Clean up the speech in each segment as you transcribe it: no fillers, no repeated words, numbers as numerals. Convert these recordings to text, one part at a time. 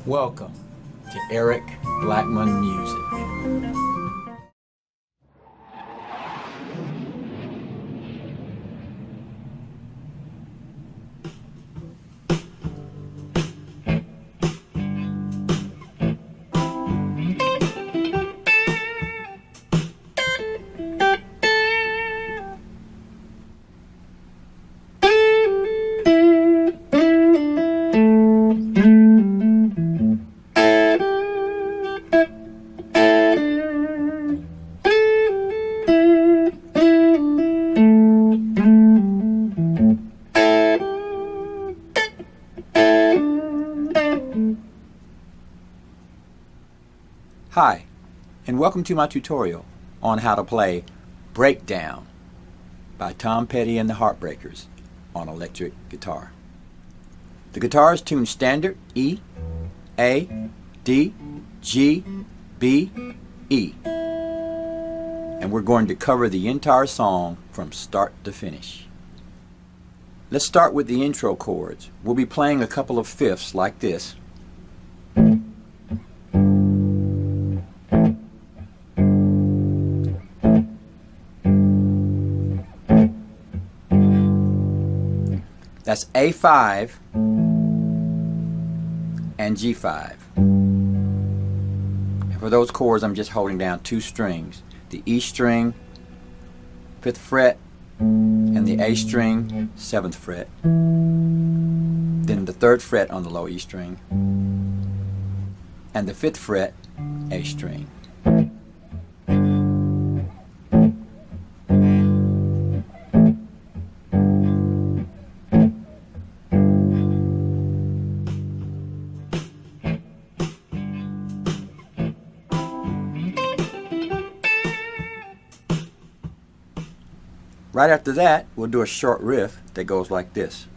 Welcome to Eric Blackmon Music. Hi, and welcome to my tutorial on how to play Breakdown by Tom Petty and the Heartbreakers on electric guitar. The guitar is tuned standard E, A, D, G, B, E. And we're going to cover the entire song from start to finish. Let's start with the intro chords. We'll be playing a couple of fifths like this. That's A5 and G5. And for those chords, I'm just holding down two strings. The E string, 5th fret, and the A string, 7th fret. Then the 3rd fret on the low E string, and the 5th fret, A string. Right after that, we'll do a short riff that goes like this.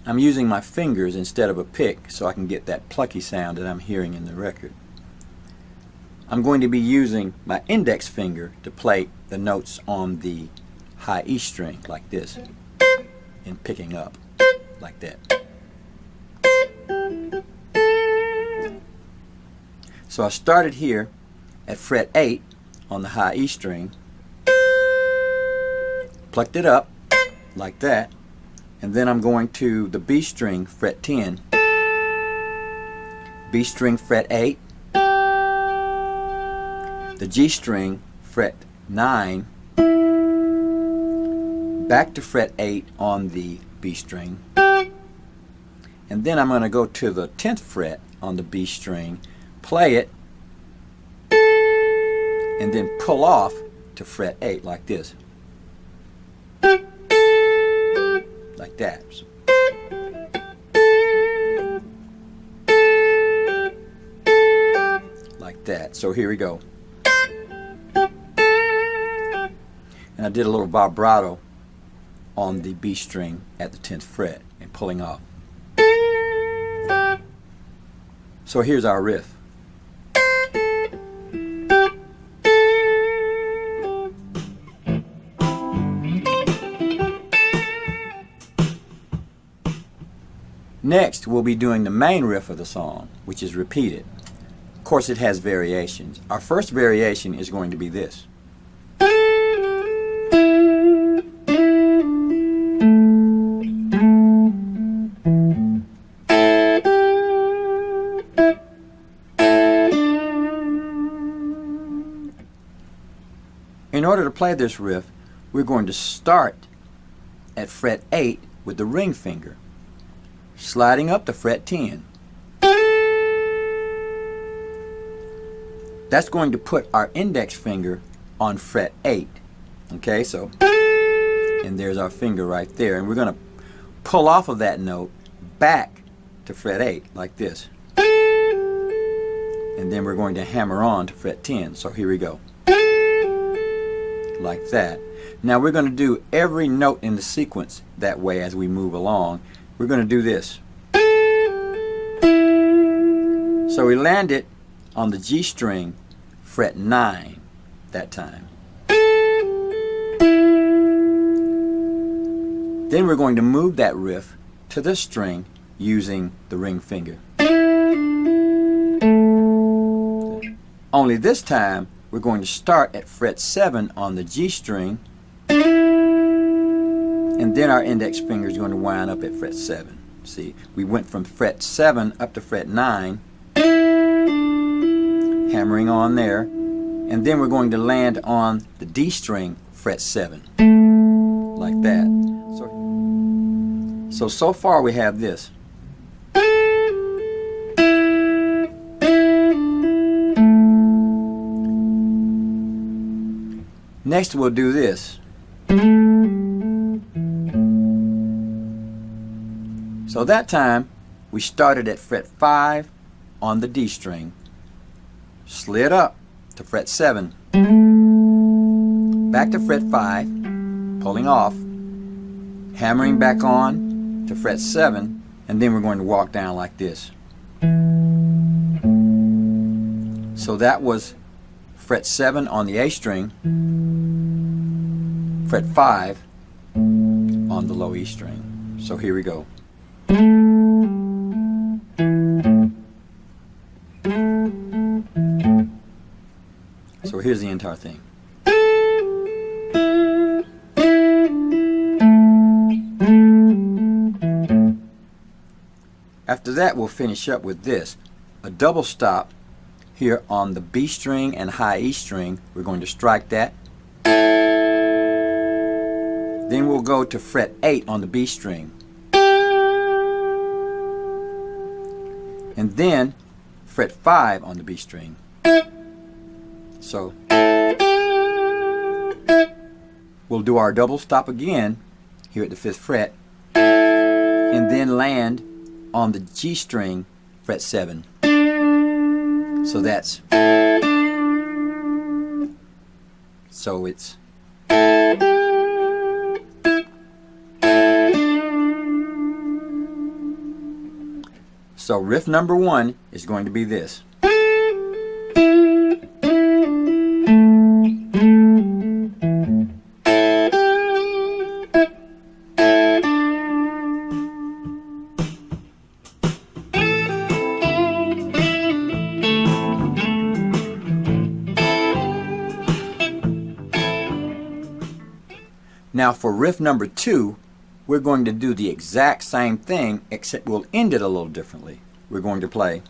I'm using my fingers instead of a pick so I can get that plucky sound that I'm hearing in the record. I'm going to be using my index finger to play the notes on the high E string like this, and picking up like that. So I started here at fret 8 on the high E string, plucked it up like that, and then I'm going to the B string, fret 10, B string, fret 8, the G string, fret 9, back to fret 8 on the B string, and then I'm going to go to the 10th fret on the B string, play it, and then pull off to fret 8 like this. Like that. Like that. So here we go. And I did a little vibrato on the B string at the 10th fret and pulling off. So here's our riff. Next, we'll be doing the main riff of the song, which is repeated. Of course, it has variations. Our first variation is going to be this. In order to play this riff, we're going to start at fret 8 with the ring finger, sliding up to fret 10. That's going to put our index finger on fret 8. Okay, so, and there's our finger right there. And we're going to pull off of that note back to fret 8 like this. And then we're going to hammer on to fret 10. So here we go. Like that. Now we're going to do every note in the sequence that way as we move along. We're going to do this. So we landed on the G string, fret 9 that time. Then we're going to move that riff to this string using the ring finger. Only this time we're going to start at fret 7 on the G string, and then our index finger is going to wind up at fret 7. See, we went from fret 7 up to fret 9, hammering on there, and then we're going to land on the D string, fret 7, like that. So far we have this. Next we'll do this. So that time we started at fret 5 on the D string, slid up to fret 7, back to fret 5, pulling off, hammering back on to fret 7, and then we're going to walk down like this. So that was fret 7 on the A string, fret 5 on the low E string. So here we go. So here's the entire thing. After that we'll finish up with this, a double stop here on the B string and high E string. We're going to strike that. Then we'll go to fret 8 on the B string. And then fret 5 on the B string. So we'll do our double stop again here at the 5th fret, and then land on the G string, fret 7. So that's, so it's, so riff number 1 is going to be this. Now for riff number 2, we're going to do the exact same thing, except we'll end it a little differently. We're going to play.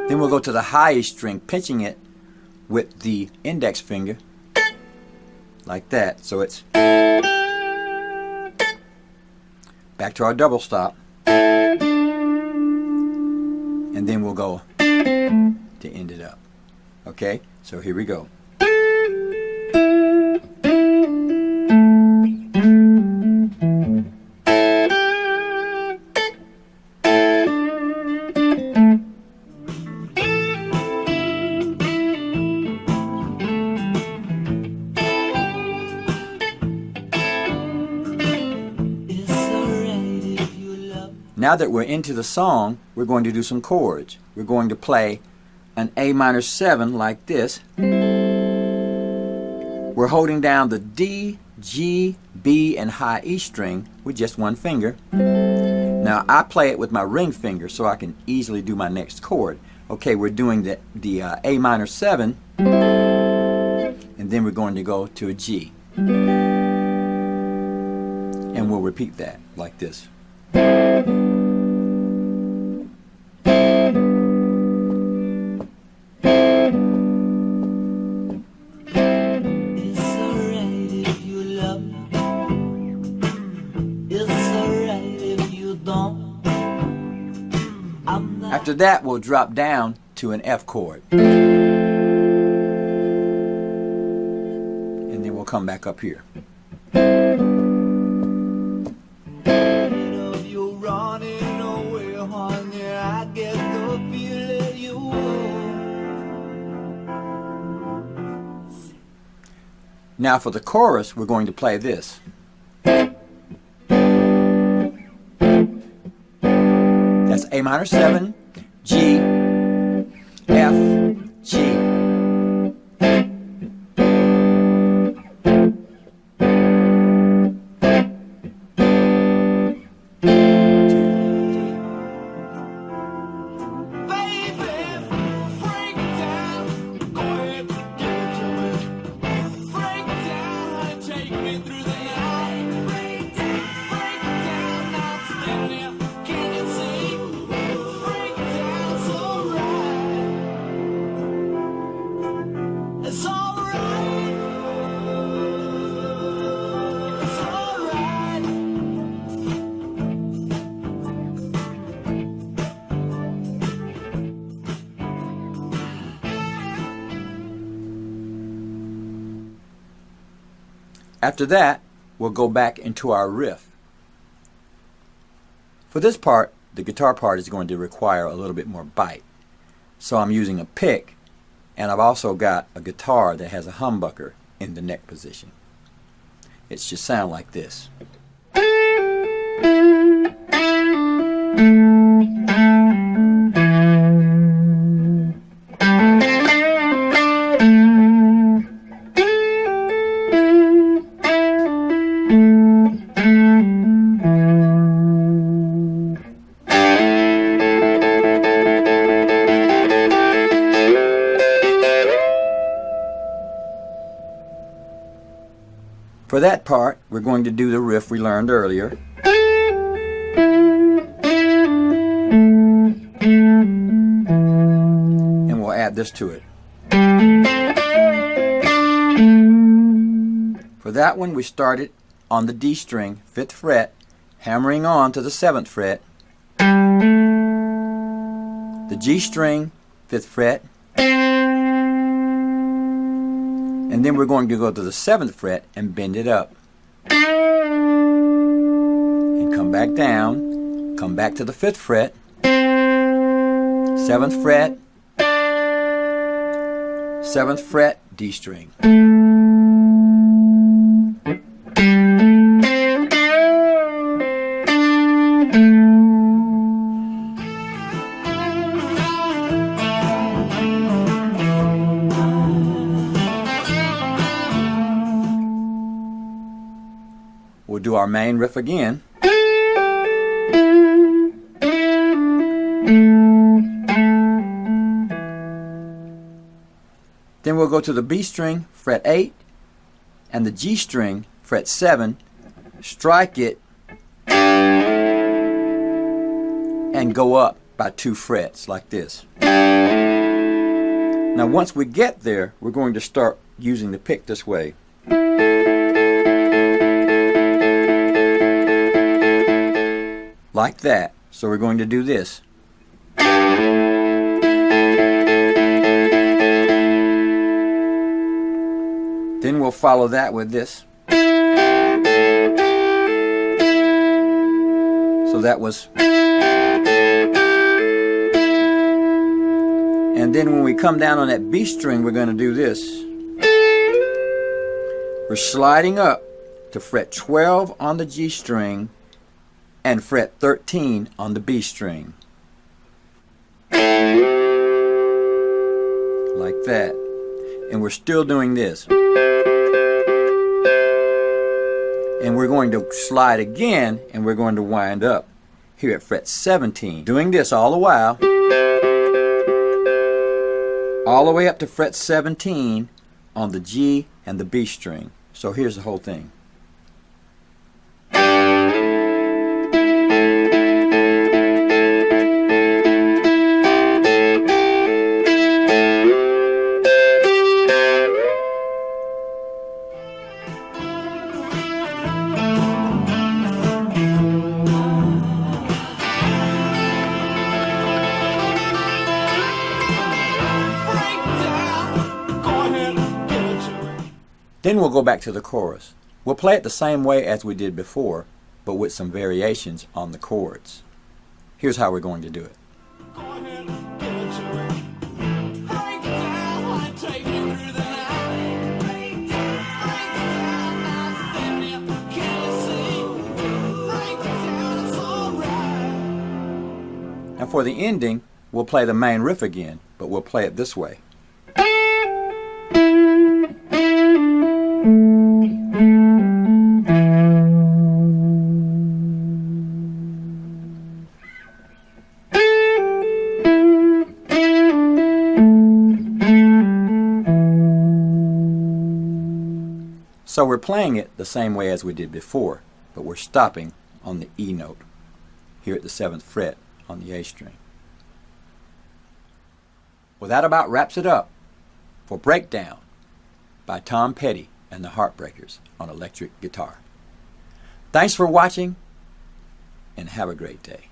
Then we'll go to the high E string, pinching it with the index finger, like that. So it's back to our double stop. And then we'll go to end it up. Okay, so here we go. Now that we're into the song, we're going to do some chords. We're going to play an A minor 7 like this. We're holding down the D, G, B, and high E string with just one finger. Now I play it with my ring finger so I can easily do my next chord. Okay, we're doing the A minor 7, and then we're going to go to a G. And we'll repeat that like this. After that, we'll drop down to an F chord. And then we'll come back up here. Now for the chorus, we're going to play this. That's A minor 7, G, F, G. After that, we'll go back into our riff. For this part, the guitar part is going to require a little bit more bite. So I'm using a pick, and I've also got a guitar that has a humbucker in the neck position. It should sound like this. For that part, we're going to do the riff we learned earlier. And we'll add this to it. For that one, we started on the D string, 5th fret, hammering on to the 7th fret, the G string, 5th fret, and then we're going to go to the 7th fret and bend it up. And come back down, come back to the 5th fret, 7th fret, 7th fret, D string. We'll do our main riff again. Then we'll go to the B string, fret 8, and the G string, fret 7, strike it, and go up by 2 frets like this. Now once we get there, we're going to start using the pick this way. Like that. So we're going to do this. Then we'll follow that with this. So that was. And then when we come down on that B string, we're going to do this. We're sliding up to fret 12 on the G string and fret 13 on the B string. Like that. And we're still doing this. And we're going to slide again, and we're going to wind up here at fret 17. Doing this all the while. All the way up to fret 17 on the G and the B string. So here's the whole thing. Then we'll go back to the chorus. We'll play it the same way as we did before, but with some variations on the chords. Here's how we're going to do it. Now for the ending, we'll play the main riff again, but we'll play it this way. So we're playing it the same way as we did before, but we're stopping on the E note here at the 7th fret on the A string. Well, that about wraps it up for Breakdown by Tom Petty and the Heartbreakers on electric guitar. Thanks for watching, and have a great day.